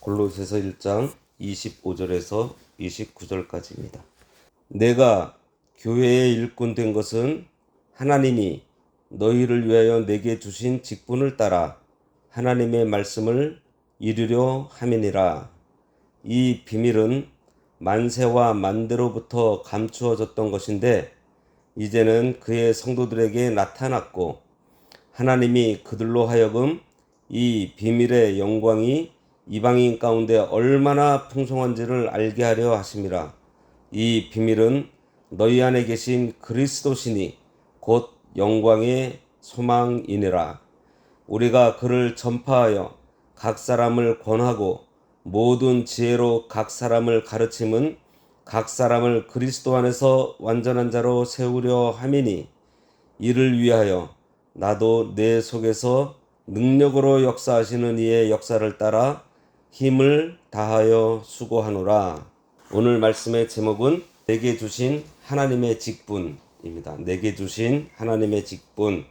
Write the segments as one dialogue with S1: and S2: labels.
S1: 골로새서 1장 25절에서 29절까지입니다. 내가 교회의 일꾼 된 것은 하나님이 너희를 위하여 내게 주신 직분을 따라 하나님의 말씀을 이루려 함이니라. 이 비밀은 만세와 만대로부터 감추어졌던 것인데 이제는 그의 성도들에게 나타났고 하나님이 그들로 하여금 이 비밀의 영광이 이방인 가운데 얼마나 풍성한지를 알게 하려 하심이라. 이 비밀은 너희 안에 계신 그리스도시니 곧 영광의 소망이니라. 우리가 그를 전파하여 각 사람을 권하고 모든 지혜로 각 사람을 가르침은 각 사람을 그리스도 안에서 완전한 자로 세우려 함이니 이를 위하여 나도 내 속에서 능력으로 역사하시는 이의 역사를 따라 힘을 다하여 수고하노라. 오늘 말씀의 제목은 내게 주신 하나님의 직분입니다. 내게 주신 하나님의 직분.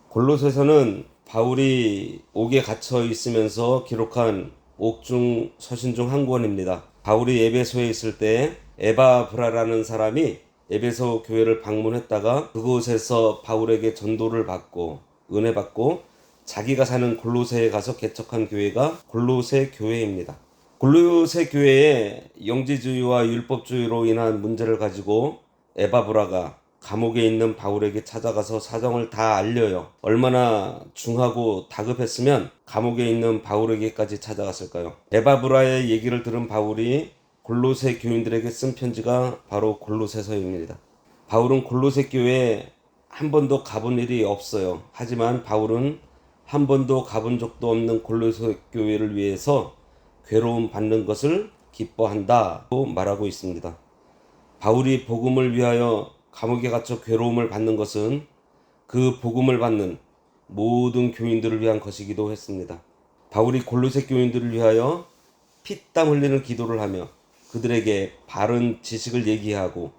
S1: 골로새서는 바울이 옥에 갇혀 있으면서 기록한 옥중 서신 중 한 권입니다. 바울이 에베소에 있을 때 에바브라라는 사람이 에베소 교회를 방문했다가 그곳에서 바울에게 전도를 받고 은혜 받고 자기가 사는 골로새에 가서 개척한 교회가 골로새 교회입니다. 골로새 교회의 영지주의와 율법주의로 인한 문제를 가지고 에바브라가 감옥에 있는 바울에게 찾아가서 사정을 다 알려요. 얼마나 중하고 다급했으면 감옥에 있는 바울에게까지 찾아갔을까요? 에바브라의 얘기를 들은 바울이 골로새 교인들에게 쓴 편지가 바로 골로새서입니다. 바울은 골로새 교회에 한 번도 가본 일이 없어요. 하지만 바울은 한 번도 가본 적도 없는 골로새 교회를 위해서 괴로움 받는 것을 기뻐한다고 말하고 있습니다. 바울이 복음을 위하여 감옥에 갇혀 괴로움을 받는 것은 그 복음을 받는 모든 교인들을 위한 것이기도 했습니다. 바울이 골로새 교인들을 위하여 피땀 흘리는 기도를 하며 그들에게 바른 지식을 얘기하고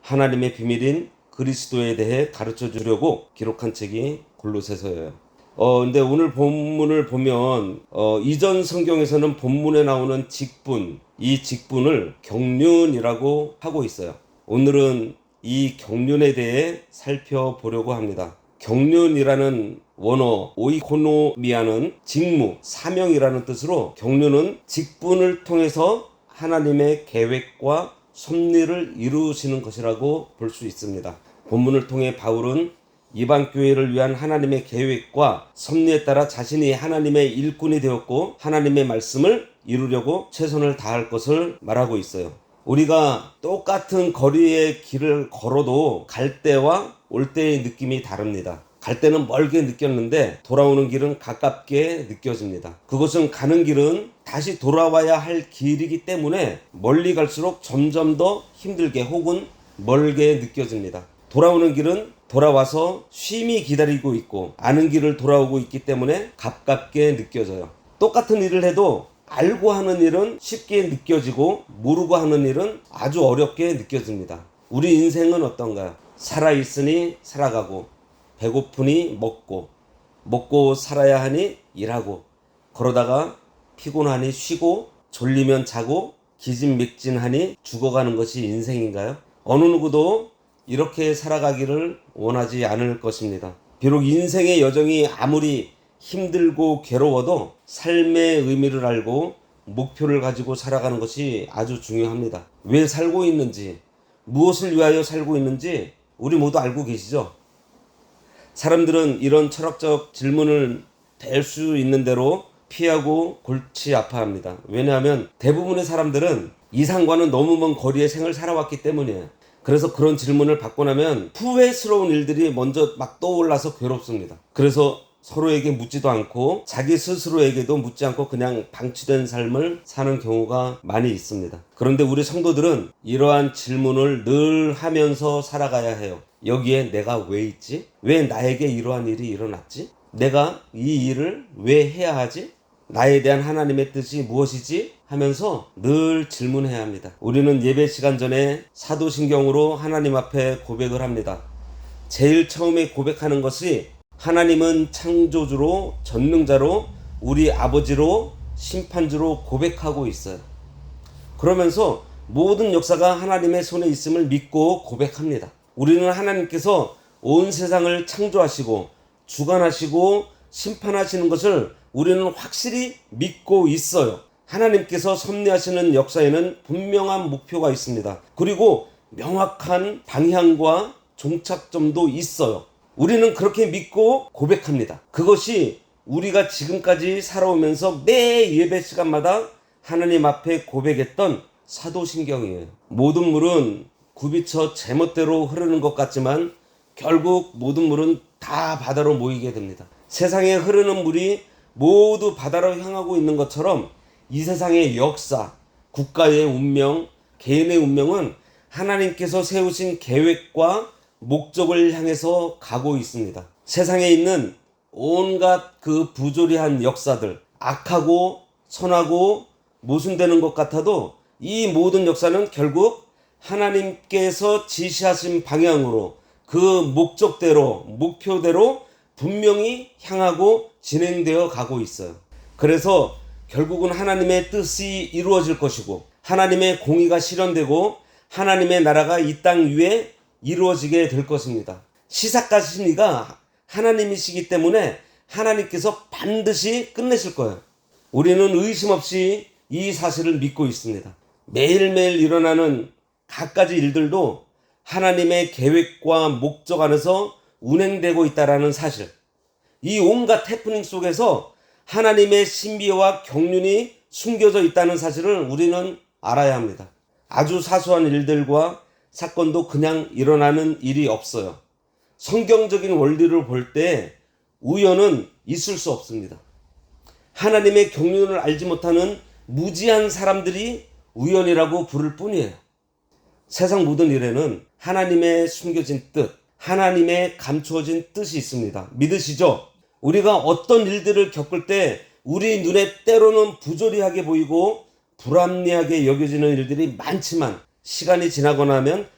S1: 하나님의 비밀인 그리스도에 대해 가르쳐 주려고 기록한 책이 골로새서예요. 근데 오늘 본문을 보면 이전 성경에서는 본문에 나오는 직분, 이 직분을 경륜이라고 하고 있어요. 오늘은 이 경륜에 대해 살펴보려고 합니다. 경륜이라는 원어 오이코노미아는 직무, 사명이라는 뜻으로 경륜은 직분을 통해서 하나님의 계획과 섭리를 이루시는 것이라고 볼 수 있습니다. 본문을 통해 바울은 이방 교회를 위한 하나님의 계획과 섭리에 따라 자신이 하나님의 일꾼이 되었고 하나님의 말씀을 이루려고 최선을 다할 것을 말하고 있어요. 우리가 똑같은 거리의 길을 걸어도 갈 때와 올 때의 느낌이 다릅니다. 갈 때는 멀게 느꼈는데 돌아오는 길은 가깝게 느껴집니다. 그것은 가는 길은 다시 돌아와야 할 길이기 때문에 멀리 갈수록 점점 더 힘들게 혹은 멀게 느껴집니다. 돌아오는 길은 돌아와서 쉼이 기다리고 있고 아는 길을 돌아오고 있기 때문에 가깝게 느껴져요. 똑같은 일을 해도 알고 하는 일은 쉽게 느껴지고 모르고 하는 일은 아주 어렵게 느껴집니다. 우리 인생은 어떤가요? 살아있으니 살아가고 배고프니 먹고 살아야 하니 일하고 그러다가 피곤하니 쉬고 졸리면 자고 기진맥진하니 죽어가는 것이 인생인가요? 어느 누구도 이렇게 살아가기를 원하지 않을 것입니다. 비록 인생의 여정이 아무리 힘들고 괴로워도 삶의 의미를 알고 목표를 가지고 살아가는 것이 아주 중요합니다. 왜 살고 있는지, 무엇을 위하여 살고 있는지 우리 모두 알고 계시죠? 사람들은 이런 철학적 질문을 될 수 있는 대로 피하고 골치 아파합니다. 왜냐하면 대부분의 사람들은 이상과는 너무 먼 거리의 생을 살아왔기 때문이에요. 그래서 그런 질문을 받고 나면 후회스러운 일들이 먼저 막 떠올라서 괴롭습니다. 그래서 서로에게 묻지도 않고 자기 스스로에게도 묻지 않고 그냥 방치된 삶을 사는 경우가 많이 있습니다. 그런데 우리 성도들은 이러한 질문을 늘 하면서 살아가야 해요. 여기에 내가 왜 있지? 왜 나에게 이러한 일이 일어났지? 내가 이 일을 왜 해야 하지? 나에 대한 하나님의 뜻이 무엇이지? 하면서 늘 질문해야 합니다. 우리는 예배 시간 전에 사도신경으로 하나님 앞에 고백을 합니다. 제일 처음에 고백하는 것이 하나님은 창조주로 전능자로 우리 아버지로 심판주로 고백하고 있어요. 그러면서 모든 역사가 하나님의 손에 있음을 믿고 고백합니다. 우리는 하나님께서 온 세상을 창조하시고 주관하시고 심판하시는 것을 우리는 확실히 믿고 있어요. 하나님께서 섭리하시는 역사에는 분명한 목표가 있습니다. 그리고 명확한 방향과 종착점도 있어요. 우리는 그렇게 믿고 고백합니다. 그것이 우리가 지금까지 살아오면서 매 예배 시간마다 하나님 앞에 고백했던 사도신경이에요. 모든 물은 굽이쳐 제멋대로 흐르는 것 같지만 결국 모든 물은 다 바다로 모이게 됩니다. 세상에 흐르는 물이 모두 바다로 향하고 있는 것처럼 이 세상의 역사, 국가의 운명, 개인의 운명은 하나님께서 세우신 계획과 목적을 향해서 가고 있습니다. 세상에 있는 온갖 그 부조리한 역사들, 악하고 선하고 모순되는 것 같아도 이 모든 역사는 결국 하나님께서 지시하신 방향으로 그 목적대로, 목표대로 분명히 향하고 진행되어 가고 있어요. 그래서 결국은 하나님의 뜻이 이루어질 것이고 하나님의 공의가 실현되고 하나님의 나라가 이 땅 위에 이루어지게 될 것입니다. 시작하신 이가 하나님이시기 때문에 하나님께서 반드시 끝내실 거예요. 우리는 의심 없이 이 사실을 믿고 있습니다. 매일매일 일어나는 갖가지 일들도 하나님의 계획과 목적 안에서 운행되고 있다는 사실, 이 온갖 해프닝 속에서 하나님의 신비와 경륜이 숨겨져 있다는 사실을 우리는 알아야 합니다. 아주 사소한 일들과 사건도 그냥 일어나는 일이 없어요. 성경적인 원리를 볼 때 우연은 있을 수 없습니다. 하나님의 경륜을 알지 못하는 무지한 사람들이 우연이라고 부를 뿐이에요. 세상 모든 일에는 하나님의 숨겨진 뜻, 하나님의 감추어진 뜻이 있습니다. 믿으시죠? 우리가 어떤 일들을 겪을 때 우리 눈에 때로는 부조리하게 보이고 불합리하게 여겨지는 일들이 많지만 시간이 지나고 나면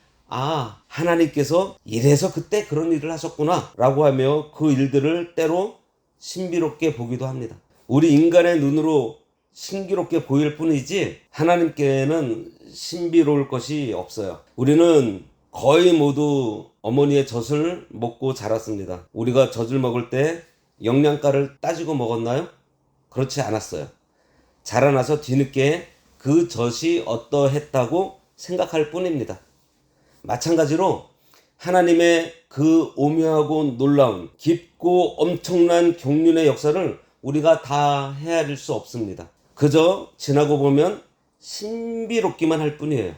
S1: 하나님께서 이래서 그때 그런 일을 하셨구나 라고 하며 그 일들을 때로 신비롭게 보기도 합니다. 우리 인간의 눈으로 신기롭게 보일 뿐이지 하나님께는 신비로울 것이 없어요. 우리는 거의 모두 어머니의 젖을 먹고 자랐습니다. 우리가 젖을 먹을 때 영양가를 따지고 먹었나요? 그렇지 않았어요. 자라나서 뒤늦게 그 젖이 어떠했다고 생각할 뿐입니다. 마찬가지로 하나님의 그 오묘하고 놀라운 깊고 엄청난 경륜의 역사를 우리가 다 헤아릴 수 없습니다. 그저 지나고 보면 신비롭기만 할 뿐이에요.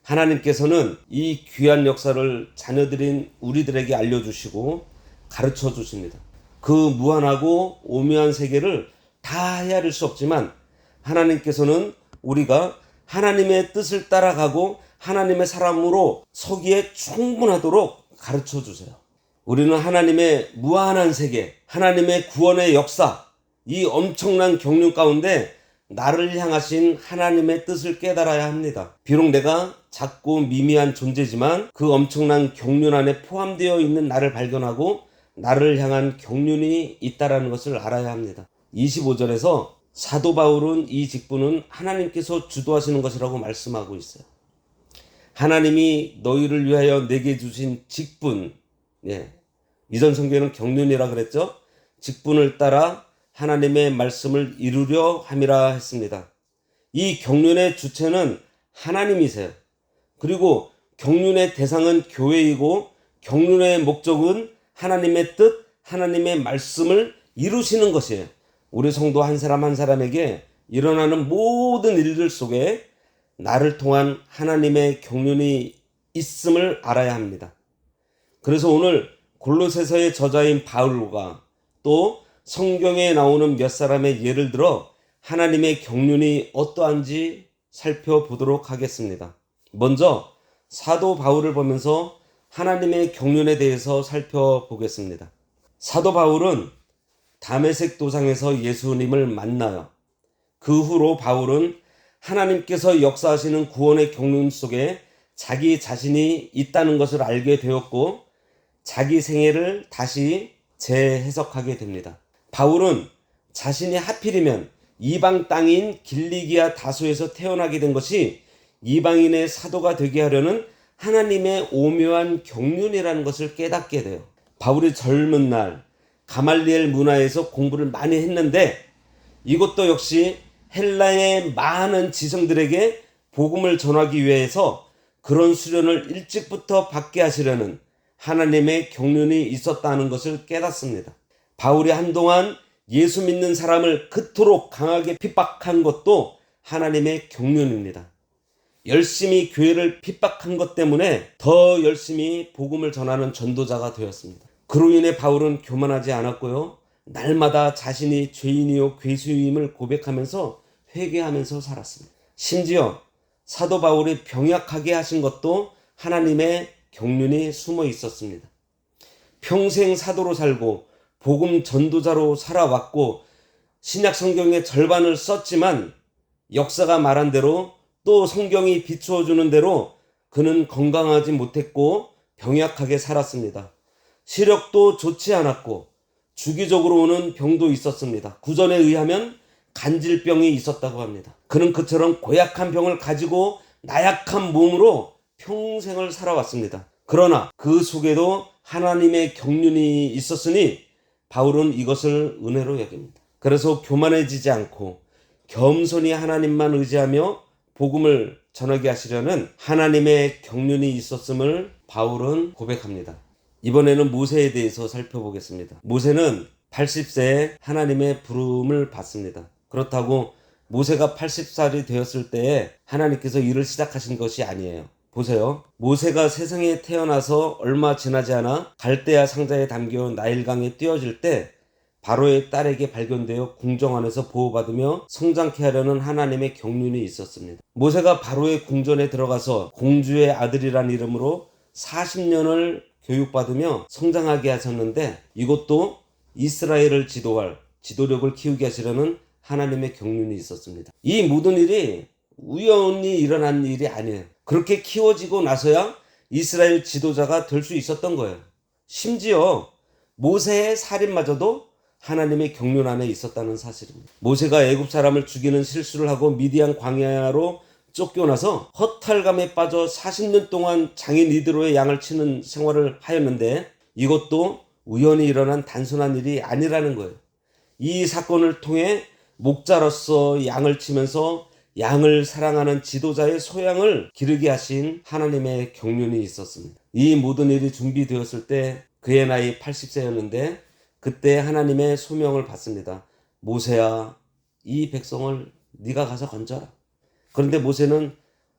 S1: 하나님께서는 이 귀한 역사를 자녀들인 우리들에게 알려주시고 가르쳐 주십니다. 그 무한하고 오묘한 세계를 다 헤아릴 수 없지만 하나님께서는 우리가 하나님의 뜻을 따라가고 하나님의 사람으로 서기에 충분하도록 가르쳐 주세요. 우리는 하나님의 무한한 세계, 하나님의 구원의 역사, 이 엄청난 경륜 가운데 나를 향하신 하나님의 뜻을 깨달아야 합니다. 비록 내가 작고 미미한 존재지만 그 엄청난 경륜 안에 포함되어 있는 나를 발견하고 나를 향한 경륜이 있다는 것을 알아야 합니다. 25절에서 사도 바울은 이 직분은 하나님께서 주도하시는 것이라고 말씀하고 있어요. 하나님이 너희를 위하여 내게 주신 직분, 이전 성경에는 경륜이라 그랬죠. 직분을 따라 하나님의 말씀을 이루려 함이라 했습니다. 이 경륜의 주체는 하나님이세요. 그리고 경륜의 대상은 교회이고 경륜의 목적은 하나님의 뜻, 하나님의 말씀을 이루시는 것이에요. 우리 성도 한 사람 한 사람에게 일어나는 모든 일들 속에 나를 통한 하나님의 경륜이 있음을 알아야 합니다. 그래서 오늘 골로새서의 저자인 바울과 또 성경에 나오는 몇 사람의 예를 들어 하나님의 경륜이 어떠한지 살펴보도록 하겠습니다. 먼저 사도 바울을 보면서 하나님의 경륜에 대해서 살펴보겠습니다. 사도 바울은 다메섹 도상에서 예수님을 만나요. 그 후로 바울은 하나님께서 역사하시는 구원의 경륜 속에 자기 자신이 있다는 것을 알게 되었고 자기 생애를 다시 재해석하게 됩니다. 바울은 자신이 하필이면 이방 땅인 길리기아 다소에서 태어나게 된 것이 이방인의 사도가 되게 하려는 하나님의 오묘한 경륜이라는 것을 깨닫게 돼요. 바울이 젊은 날 가말리엘 문화에서 공부를 많이 했는데 이것도 역시 헬라의 많은 지성들에게 복음을 전하기 위해서 그런 수련을 일찍부터 받게 하시려는 하나님의 경륜이 있었다는 것을 깨닫습니다. 바울이 한동안 예수 믿는 사람을 그토록 강하게 핍박한 것도 하나님의 경륜입니다. 열심히 교회를 핍박한 것 때문에 더 열심히 복음을 전하는 전도자가 되었습니다. 그로 인해 바울은 교만하지 않았고요. 날마다 자신이 죄인이요 괴수임을 고백하면서 회개하면서 살았습니다. 심지어 사도 바울이 병약하게 하신 것도 하나님의 경륜이 숨어 있었습니다. 평생 사도로 살고 복음 전도자로 살아왔고 신약 성경의 절반을 썼지만 역사가 말한 대로 또 성경이 비추어 주는 대로 그는 건강하지 못했고 병약하게 살았습니다. 시력도 좋지 않았고 주기적으로 오는 병도 있었습니다. 구전에 의하면 간질병이 있었다고 합니다. 그는 그처럼 고약한 병을 가지고 나약한 몸으로 평생을 살아왔습니다. 그러나 그 속에도 하나님의 경륜이 있었으니 바울은 이것을 은혜로 여깁니다. 그래서 교만해지지 않고 겸손히 하나님만 의지하며 복음을 전하게 하시려는 하나님의 경륜이 있었음을 바울은 고백합니다. 이번에는 모세에 대해서 살펴보겠습니다. 모세는 80세에 하나님의 부름을 받습니다. 그렇다고 모세가 80살이 되었을 때에 하나님께서 일을 시작하신 것이 아니에요. 보세요. 모세가 세상에 태어나서 얼마 지나지 않아 갈대아 상자에 담겨 나일강에 띄어질 때 바로의 딸에게 발견되어 궁정 안에서 보호받으며 성장케 하려는 하나님의 경륜이 있었습니다. 모세가 바로의 궁전에 들어가서 공주의 아들이란 이름으로 40년을 교육받으며 성장하게 하셨는데 이것도 이스라엘을 지도할 지도력을 키우게 하시려는 하나님의 경륜이 있었습니다. 이 모든 일이 우연히 일어난 일이 아니에요. 그렇게 키워지고 나서야 이스라엘 지도자가 될 수 있었던 거예요. 심지어 모세의 살인마저도 하나님의 경륜 안에 있었다는 사실입니다. 모세가 애굽 사람을 죽이는 실수를 하고 미디안 광야로 쫓겨나서 허탈감에 빠져 40년 동안 장인 이드로의 양을 치는 생활을 하였는데 이것도 우연히 일어난 단순한 일이 아니라는 거예요. 이 사건을 통해 목자로서 양을 치면서 양을 사랑하는 지도자의 소양을 기르게 하신 하나님의 경륜이 있었습니다. 이 모든 일이 준비되었을 때 그의 나이 80세였는데 그때 하나님의 소명을 받습니다. 모세야, 이 백성을 네가 가서 건져라. 그런데 모세는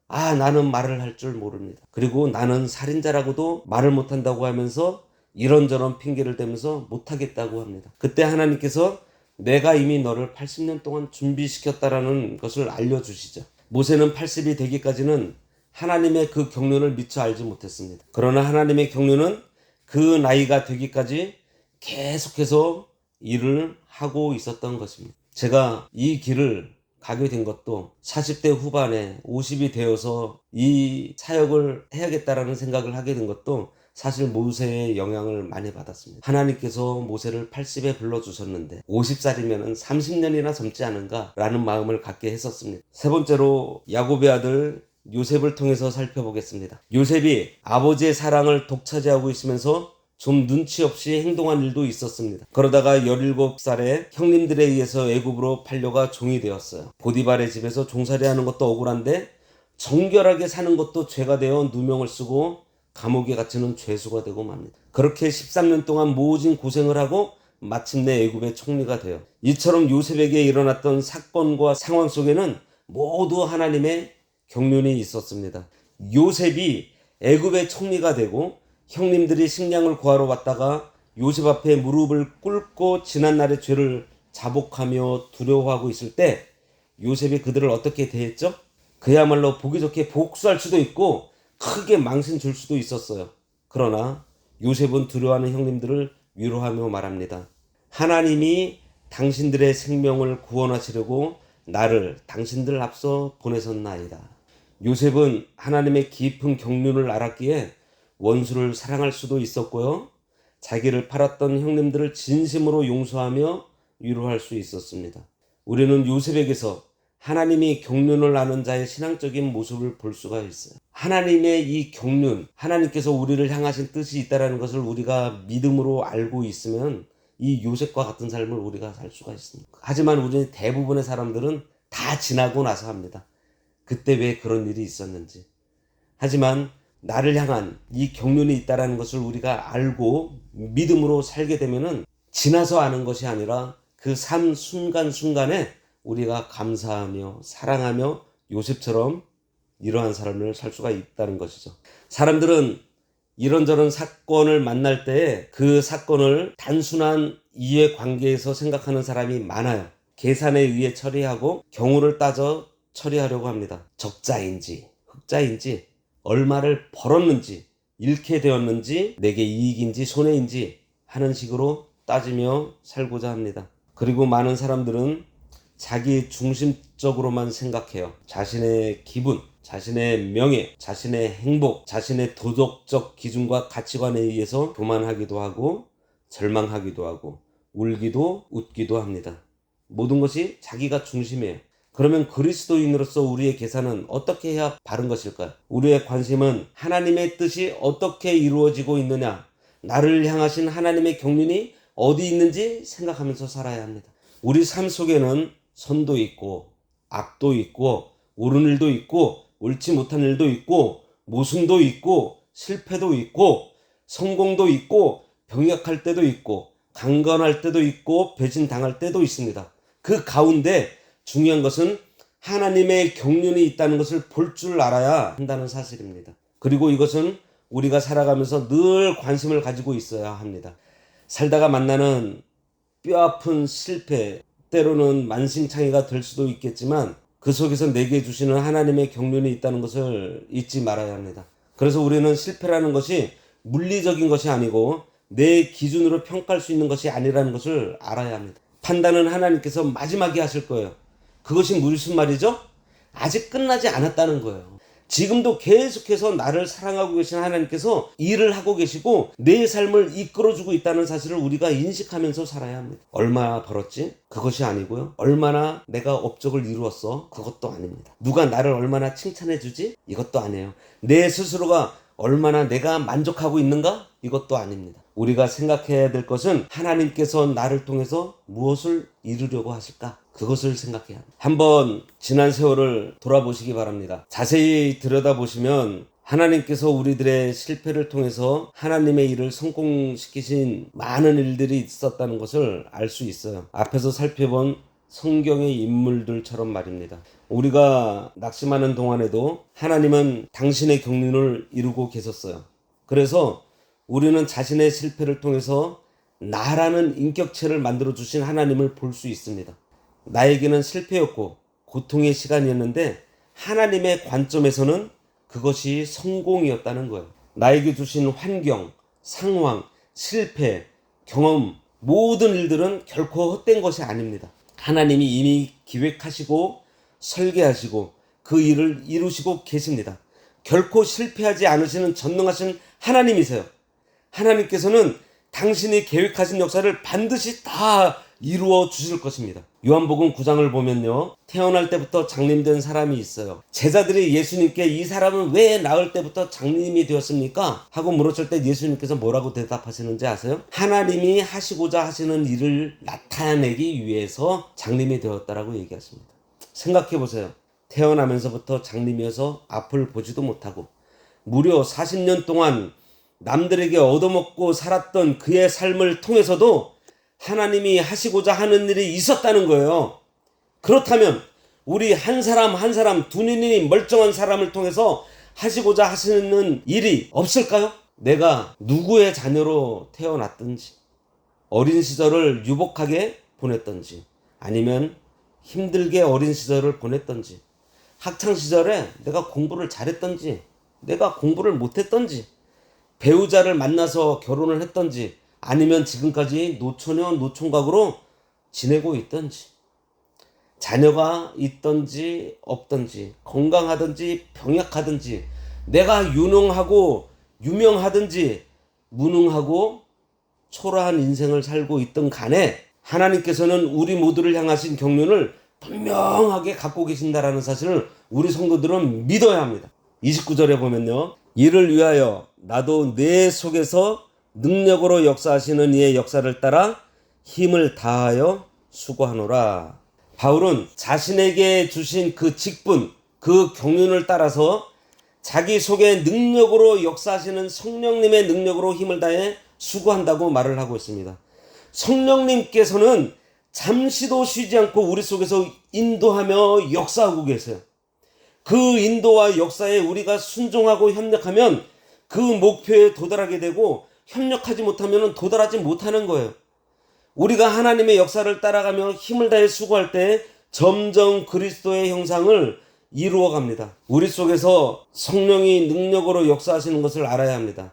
S1: 나는 말을 할 줄 모릅니다. 그리고 나는 살인자라고도 말을 못한다고 하면서 이런저런 핑계를 대면서 못하겠다고 합니다. 그때 하나님께서 내가 이미 너를 80년 동안 준비시켰다라는 것을 알려주시죠. 모세는 80이 되기까지는 하나님의 그 경륜을 미처 알지 못했습니다. 그러나 하나님의 경륜은 그 나이가 되기까지 계속해서 일을 하고 있었던 것입니다. 제가 이 길을 가게 된 것도 40대 후반에 50이 되어서 이 사역을 해야겠다라는 생각을 하게 된 것도 사실 모세의 영향을 많이 받았습니다. 하나님께서 모세를 80에 불러주셨는데 50살이면 30년이나 젊지 않은가라는 마음을 갖게 했었습니다. 세 번째로 야곱의 아들 요셉을 통해서 살펴보겠습니다. 요셉이 아버지의 사랑을 독차지하고 있으면서 좀 눈치 없이 행동한 일도 있었습니다. 그러다가 17살에 형님들에 의해서 애굽으로 팔려가 종이 되었어요. 보디발의 집에서 종살이하는 것도 억울한데 정결하게 사는 것도 죄가 되어 누명을 쓰고 감옥에 갇히는 죄수가 되고 맙니다. 그렇게 13년 동안 모진 고생을 하고 마침내 애굽의 총리가 돼요. 이처럼 요셉에게 일어났던 사건과 상황 속에는 모두 하나님의 경륜이 있었습니다. 요셉이 애굽의 총리가 되고 형님들이 식량을 구하러 왔다가 요셉 앞에 무릎을 꿇고 지난날의 죄를 자복하며 두려워하고 있을 때 요셉이 그들을 어떻게 대했죠? 그야말로 보기 좋게 복수할 수도 있고 크게 망신 줄 수도 있었어요. 그러나 요셉은 두려워하는 형님들을 위로하며 말합니다. 하나님이 당신들의 생명을 구원하시려고 나를 당신들 앞서 보내셨나이다. 요셉은 하나님의 깊은 경륜을 알았기에 원수를 사랑할 수도 있었고요. 자기를 팔았던 형님들을 진심으로 용서하며 위로할 수 있었습니다. 우리는 요셉에게서 하나님이 경륜을 아는 자의 신앙적인 모습을 볼 수가 있어요. 하나님의 이 경륜, 하나님께서 우리를 향하신 뜻이 있다는 것을 우리가 믿음으로 알고 있으면 이 요셉과 같은 삶을 우리가 살 수가 있습니다. 하지만 우리 대부분의 사람들은 다 지나고 나서 합니다. 그때 왜 그런 일이 있었는지. 하지만 나를 향한 이 경륜이 있다는 것을 우리가 알고 믿음으로 살게 되면은 지나서 아는 것이 아니라 그 삶 순간순간에 우리가 감사하며 사랑하며 요셉처럼 이러한 삶을 살 수가 있다는 것이죠. 사람들은 이런저런 사건을 만날 때 그 사건을 단순한 이해관계에서 생각하는 사람이 많아요. 계산에 의해 처리하고 경우를 따져 처리하려고 합니다. 적자인지 흑자인지 얼마를 벌었는지 잃게 되었는지 내게 이익인지 손해인지 하는 식으로 따지며 살고자 합니다. 그리고 많은 사람들은 자기 중심적으로만 생각해요. 자신의 기분, 자신의 명예, 자신의 행복, 자신의 도덕적 기준과 가치관에 의해서 교만하기도 하고 절망하기도 하고 울기도 웃기도 합니다. 모든 것이 자기가 중심이에요. 그러면 그리스도인으로서 우리의 계산은 어떻게 해야 바른 것일까요? 우리의 관심은 하나님의 뜻이 어떻게 이루어지고 있느냐, 나를 향하신 하나님의 경륜이 어디 있는지 생각하면서 살아야 합니다. 우리 삶 속에는 선도 있고 악도 있고 옳은 일도 있고 옳지 못한 일도 있고 모순도 있고 실패도 있고 성공도 있고 병약할 때도 있고 강건할 때도 있고 배신당할 때도 있습니다. 그 가운데 중요한 것은 하나님의 경륜이 있다는 것을 볼 줄 알아야 한다는 사실입니다. 그리고 이것은 우리가 살아가면서 늘 관심을 가지고 있어야 합니다. 살다가 만나는 뼈아픈 실패, 때로는 만신창이가 될 수도 있겠지만 그 속에서 내게 주시는 하나님의 경륜이 있다는 것을 잊지 말아야 합니다. 그래서 우리는 실패라는 것이 물리적인 것이 아니고 내 기준으로 평가할 수 있는 것이 아니라는 것을 알아야 합니다. 판단은 하나님께서 마지막에 하실 거예요. 그것이 무슨 말이죠? 아직 끝나지 않았다는 거예요. 지금도 계속해서 나를 사랑하고 계신 하나님께서 일을 하고 계시고 내 삶을 이끌어주고 있다는 사실을 우리가 인식하면서 살아야 합니다. 얼마 벌었지? 그것이 아니고요. 얼마나 내가 업적을 이루었어? 그것도 아닙니다. 누가 나를 얼마나 칭찬해 주지? 이것도 아니에요. 내 스스로가 얼마나 내가 만족하고 있는가? 이것도 아닙니다. 우리가 생각해야 될 것은 하나님께서 나를 통해서 무엇을 이루려고 하실까? 그것을 생각해야 합니다. 한번 지난 세월을 돌아보시기 바랍니다. 자세히 들여다보시면 하나님께서 우리들의 실패를 통해서 하나님의 일을 성공시키신 많은 일들이 있었다는 것을 알 수 있어요. 앞에서 살펴본 성경의 인물들처럼 말입니다. 우리가 낙심하는 동안에도 하나님은 당신의 경륜을 이루고 계셨어요. 그래서 우리는 자신의 실패를 통해서 나라는 인격체를 만들어주신 하나님을 볼 수 있습니다. 나에게는 실패였고 고통의 시간이었는데 하나님의 관점에서는 그것이 성공이었다는 거예요. 나에게 주신 환경, 상황, 실패, 경험, 모든 일들은 결코 헛된 것이 아닙니다. 하나님이 이미 기획하시고 설계하시고 그 일을 이루시고 계십니다. 결코 실패하지 않으시는 전능하신 하나님이세요. 하나님께서는 당신이 계획하신 역사를 반드시 다 이루어 주실 것입니다. 요한복음 9장을 보면요, 태어날 때부터 장님된 사람이 있어요. 제자들이 예수님께 이 사람은 왜 낳을 때부터 장님이 되었습니까? 하고 물었을 때 예수님께서 뭐라고 대답하시는지 아세요? 하나님이 하시고자 하시는 일을 나타내기 위해서 장님이 되었다라고 얘기하십니다. 생각해 보세요. 태어나면서부터 장님이어서 앞을 보지도 못하고 무려 40년 동안 남들에게 얻어먹고 살았던 그의 삶을 통해서도 하나님이 하시고자 하는 일이 있었다는 거예요. 그렇다면 우리 한 사람 한 사람 두 눈이 멀쩡한 사람을 통해서 하시고자 하시는 일이 없을까요? 내가 누구의 자녀로 태어났든지 어린 시절을 유복하게 보냈던지 아니면 힘들게 어린 시절을 보냈던지 학창시절에 내가 공부를 잘했던지 내가 공부를 못했던지 배우자를 만나서 결혼을 했던지 아니면 지금까지 노처녀 노총각으로 지내고 있던지 자녀가 있던지 없던지 건강하든지 병약하든지 내가 유능하고 유명하든지 무능하고 초라한 인생을 살고 있던 간에 하나님께서는 우리 모두를 향하신 경륜을 분명하게 갖고 계신다라는 사실을 우리 성도들은 믿어야 합니다. 29절에 보면요. 이를 위하여 나도 내 속에서 능력으로 역사하시는 이의 역사를 따라 힘을 다하여 수고하노라. 바울은 자신에게 주신 그 직분, 그 경륜을 따라서 자기 속에 능력으로 역사하시는 성령님의 능력으로 힘을 다해 수고한다고 말을 하고 있습니다. 성령님께서는 잠시도 쉬지 않고 우리 속에서 인도하며 역사하고 계세요. 그 인도와 역사에 우리가 순종하고 협력하면 그 목표에 도달하게 되고, 협력하지 못하면 도달하지 못하는 거예요. 우리가 하나님의 역사를 따라가며 힘을 다해 수고할 때 점점 그리스도의 형상을 이루어 갑니다. 우리 속에서 성령이 능력으로 역사하시는 것을 알아야 합니다.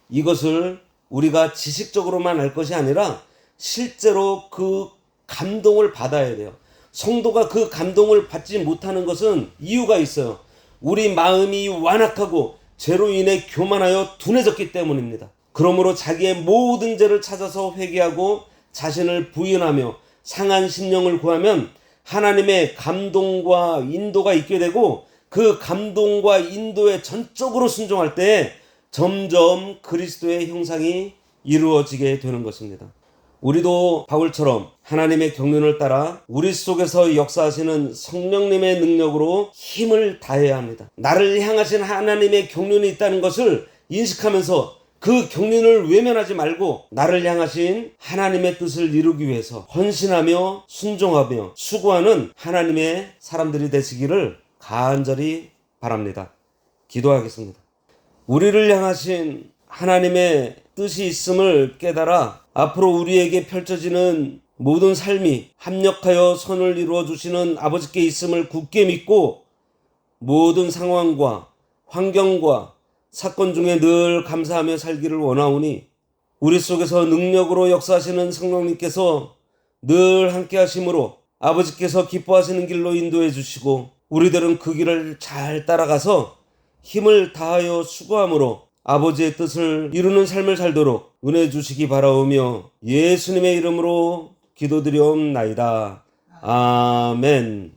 S1: 이것을 우리가 지식적으로만 알 것이 아니라 실제로 그 감동을 받아야 돼요. 성도가 그 감동을 받지 못하는 것은 이유가 있어요. 우리 마음이 완악하고 죄로 인해 교만하여 둔해졌기 때문입니다. 그러므로 자기의 모든 죄를 찾아서 회개하고 자신을 부인하며 상한 심령을 구하면 하나님의 감동과 인도가 있게 되고, 그 감동과 인도에 전적으로 순종할 때 점점 그리스도의 형상이 이루어지게 되는 것입니다. 우리도 바울처럼 하나님의 경륜을 따라 우리 속에서 역사하시는 성령님의 능력으로 힘을 다해야 합니다. 나를 향하신 하나님의 경륜이 있다는 것을 인식하면서 그 경륜을 외면하지 말고 나를 향하신 하나님의 뜻을 이루기 위해서 헌신하며 순종하며 수고하는 하나님의 사람들이 되시기를 간절히 바랍니다. 기도하겠습니다. 우리를 향하신 하나님의 뜻이 있음을 깨달아 앞으로 우리에게 펼쳐지는 모든 삶이 합력하여 선을 이루어 주시는 아버지께 있음을 굳게 믿고, 모든 상황과 환경과 사건 중에 늘 감사하며 살기를 원하오니, 우리 속에서 능력으로 역사하시는 성령님께서 늘 함께 하심으로 아버지께서 기뻐하시는 길로 인도해 주시고, 우리들은 그 길을 잘 따라가서 힘을 다하여 수고함으로 아버지의 뜻을 이루는 삶을 살도록 은혜 주시기 바라오며 예수님의 이름으로 기도드리옵나이다. 아멘.